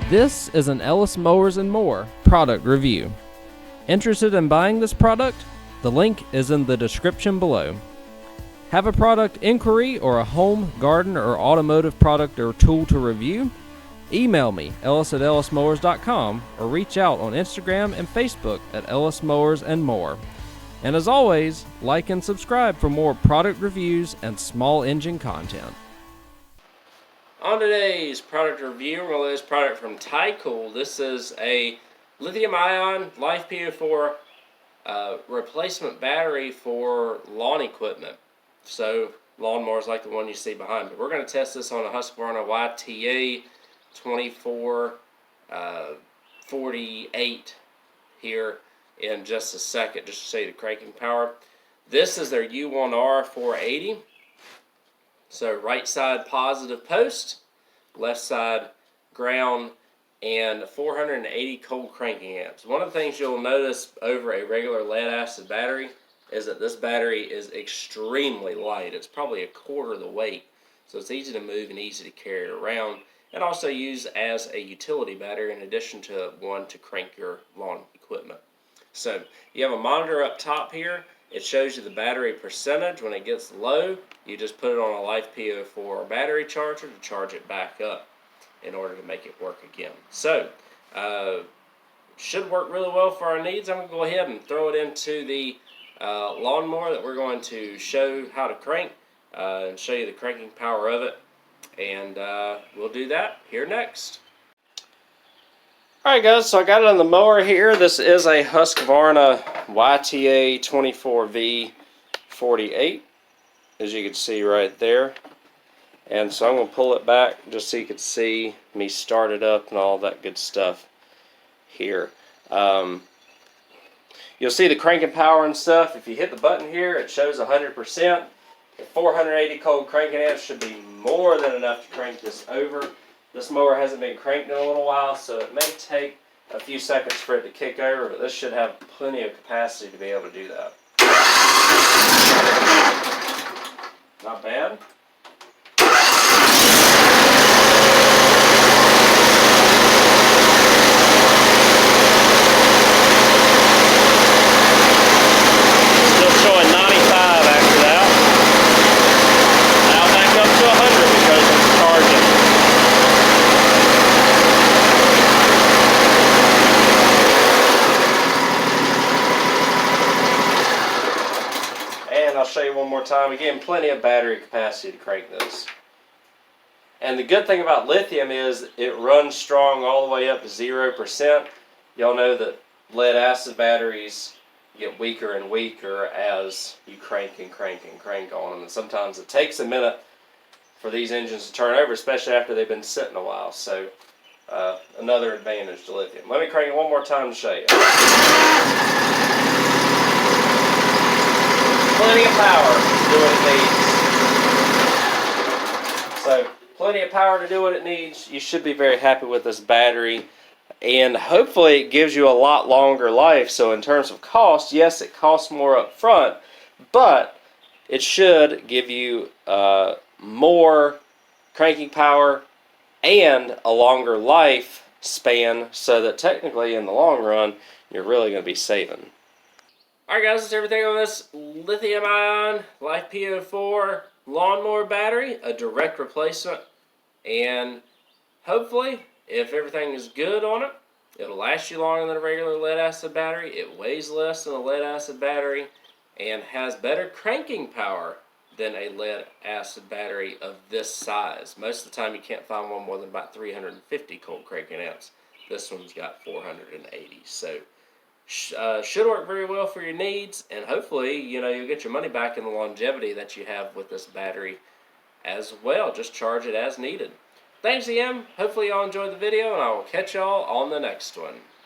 This is an Ellis Mowers and More product review. Interested in buying this product? The link is in the description below. Have a product inquiry or a home, garden, or automotive product or tool to review? Email me, ellis@ellismowers.com, or reach out on Instagram and Facebook at Ellis Mowers and More. And as always, like and subscribe for more product reviews and small engine content. On today's product review, we're going to look at this product from Tykool. This is a lithium-ion Life PO4 replacement battery for lawn equipment. So lawnmowers like the one you see behind me. We're going to test this on a Husqvarna YTA 2448 here in just a second, just to show you the cranking power. This is their U1R 480. So right side positive post, left side ground, and 480 cold cranking amps. One of the things you'll notice over a regular lead acid battery is that this battery is extremely light. It's probably a quarter the weight, so it's easy to move and easy to carry it around, and also use as a utility battery in addition to one to crank your lawn equipment. So you have a monitor up top here. It shows you the battery percentage. When it gets low, you just put it on a Life PO4 battery charger to charge it back up in order to make it work again. So, should work really well for our needs. I'm going to go ahead and throw it into the lawnmower that we're going to show how to crank and show you the cranking power of it. And we'll do that here next. Alright guys, so I got it on the mower here. This is a Husqvarna YTA 24V48, as you can see right there. And so I'm going to pull it back just so you can see me start it up and all that good stuff here. You'll see the cranking power and stuff. If you hit the button here, it shows 100%. The 480 cold cranking amps should be more than enough to crank this over. This mower hasn't been cranked in a little while, so it may take a few seconds for it to kick over, but this should have plenty of capacity to be able to do that. Not bad. Still showing 95 after that. Now back up to 100 because it's charging. And I'll show you one more time. Again, plenty of battery capacity to crank this. And the good thing about lithium is it runs strong all the way up to 0%. Y'all know that lead acid batteries get weaker and weaker as you crank and crank and crank on them. And sometimes it takes a minute for these engines to turn over, especially after they've been sitting a while. So another advantage to lithium. Let me crank it one more time to show you. Plenty of power to do what it needs. So, plenty of power to do what it needs. You should be very happy with this battery. And hopefully it gives you a lot longer life. So in terms of cost, yes, it costs more up front, but it should give you more cranking power and a longer life span, so that technically in the long run, you're really going to be saving. Alright guys, that's everything on this lithium-ion Life PO4 lawnmower battery, a direct replacement, and hopefully, if everything is good on it, it'll last you longer than a regular lead-acid battery. It weighs less than a lead-acid battery and has better cranking power than a lead-acid battery of this size. Most of the time you can't find one more than about 350 cold cranking amps. This one's got 480, so should work very well for your needs, and hopefully, you'll get your money back in the longevity that you have with this battery as well. Just charge it as needed. Thanks again. Hopefully y'all enjoyed the video, and I will catch y'all on the next one.